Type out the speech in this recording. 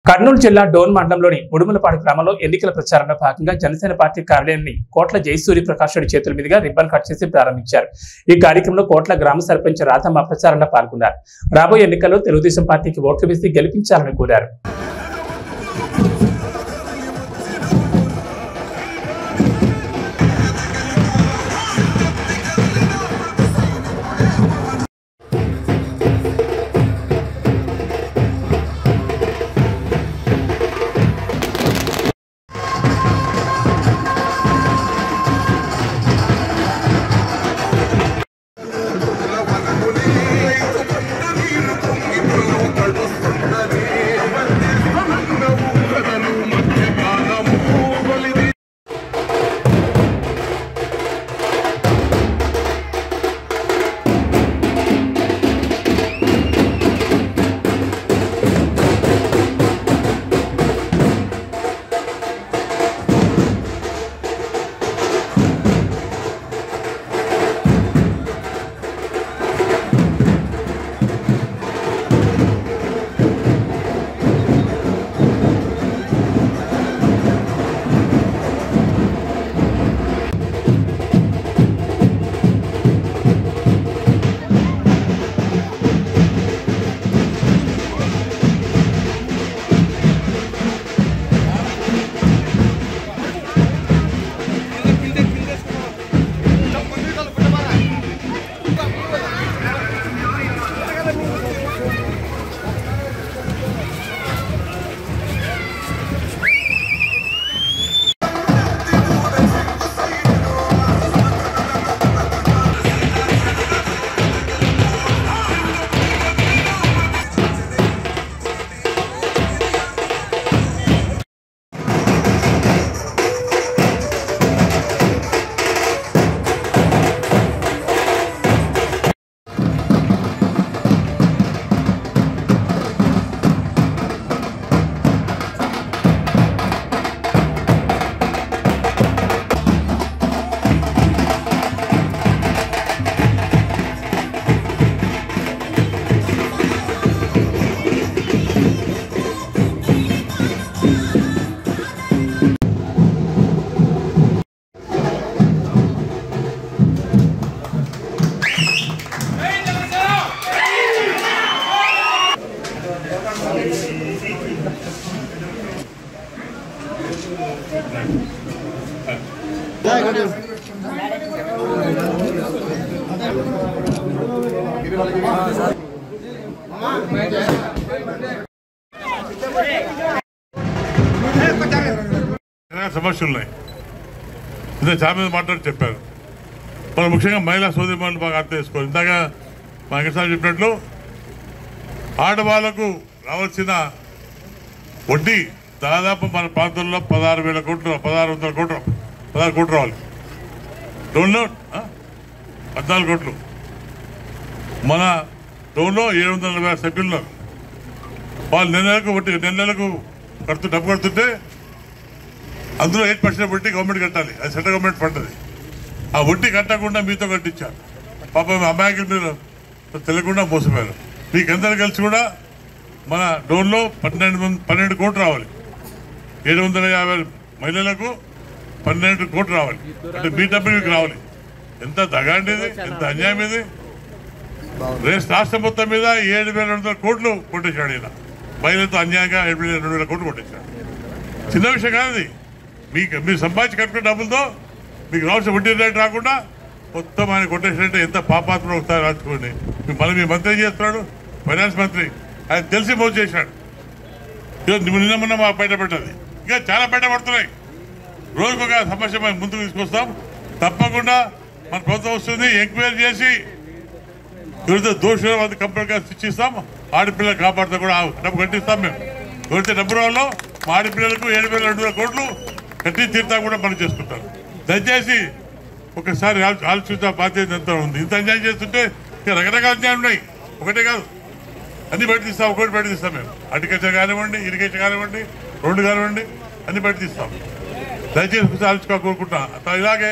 కర్నూలు జిల్లా డోన్ మండలంలోని ముడుములపాడు గ్రామంలో ఎన్నికల ప్రచారంలో భాగంగా జనసేన పార్టీ కార్యాలయాన్ని కోట్ల జయసూర్య ప్రకాష్ రెడ్డి చేతుల మీదుగా రిబ్బన్ కట్ చేసి ప్రారంభించారు. ఈ కార్యక్రమంలో కోట్ల గ్రామ సర్పంచ్ రాధమ్మ ప్రచారంలో పాల్గొన్నారు. రాబోయే ఎన్నికల్లో తెలుగుదేశం పార్టీకి ఓట్లు వేసి గెలిపించాలని కోరారు. సమస్యలు ఉన్నాయి. ఇదే చాలా మీద మాట్లాడి చెప్పారు. మనం ముఖ్యంగా మహిళా సోదరిమణులు బాగా అర్థం చేసుకోవాలి. ఇందాక మా వెంకటేశ్వర చెప్పినట్లు ఆడవాళ్లకు రావాల్సిన వడ్డీ దాదాపు మన ప్రాంతంలో 16,000 కోట్లు 16 కోట్లు రావాలి. లోన్లో 14 కోట్లు. మన లోన్లో 740 సభ్యులు వాళ్ళు నెలలకు డబ్బు కడుతుంటే అందులో 8% వడ్డీ గవర్నమెంట్ కట్టాలి. అది సెంట్రల్ గవర్నమెంట్ ఫండ్. అది ఆ వడ్డీ కట్టకుండా మీతో కట్టించారు. పాపం అమాయకులు మీరు తెలియకుండా మోసపోయారు. మీకందరూ కలిసి కూడా మన డోన్లో 12 కోట్లు రావాలి. 750 మహిళలకు 12 కోట్లు రావాలి. అంటే మీ డబ్బు మీకు రావాలి. ఎంత దగాండి ఇది, ఎంత అన్యాయం ఇది. రాష్ట్రం మొత్తం మీద 7,200 కోట్లు కొట్టేశాడు. ఈయన మహిళలతో అన్యాయంగా 7,200 కోట్లు కొట్టేశాడు. చిన్న విషయం కాదు. మీరు సంపాదించి కట్టుకున్న డబ్బులతో మీకు రావాల్సిన వడ్డీ రేటు రాకుండా మొత్తం ఆయన కొట్టేసినట్టే ఎంత పాపాత్మ ఒకసారి రాసుకోండి. మళ్ళీ మీ మంత్రి ఏం చేస్తున్నాడు? ఫైనాన్స్ మంత్రి. ఆయన తెలిసి మోసం చేశాడు. నిన్న మొన్న మా బయటపడ్డది. ఇంకా చాలా బయటపడుతున్నాయి. రోజుకు ఒక సమస్య మేము ముందుకు తీసుకొస్తాం. తప్పకుండా మన ప్రభుత్వం వస్తుంది. ఎంక్వైరీ చేసి ఎవరైతే దోషులు అది కంప్లీట్గా శిక్షిస్తాం. ఆడపిల్లలు కాపాడుతూ కూడా డబ్బు కట్టిస్తాం. మేము ఎవరైతే డబ్బు రావాలో మా ఆడపిల్లలకు 7,200 కోట్లు కట్టి తీర్థా కూడా పని చేసుకుంటారు. దయచేసి ఒకసారి ఆలోచించే బాధ్యత ఎంత ఉంది. ఇంత అన్యాయం చేస్తుంటే రకరకాల అన్యాయం ఉన్నాయి. ఒకటే కాదు, అన్ని బయట తీస్తాం. ఒకటి బయట తీస్తాం మేము. అగ్రికల్చర్ కానివ్వండి, ఇరిగేషన్ కానివ్వండి, రోడ్డు కానివ్వండి, అన్ని బయట తీస్తాం. దయచేసి ఆలోచించుకో కోరుకుంటున్నా. ఇలాగే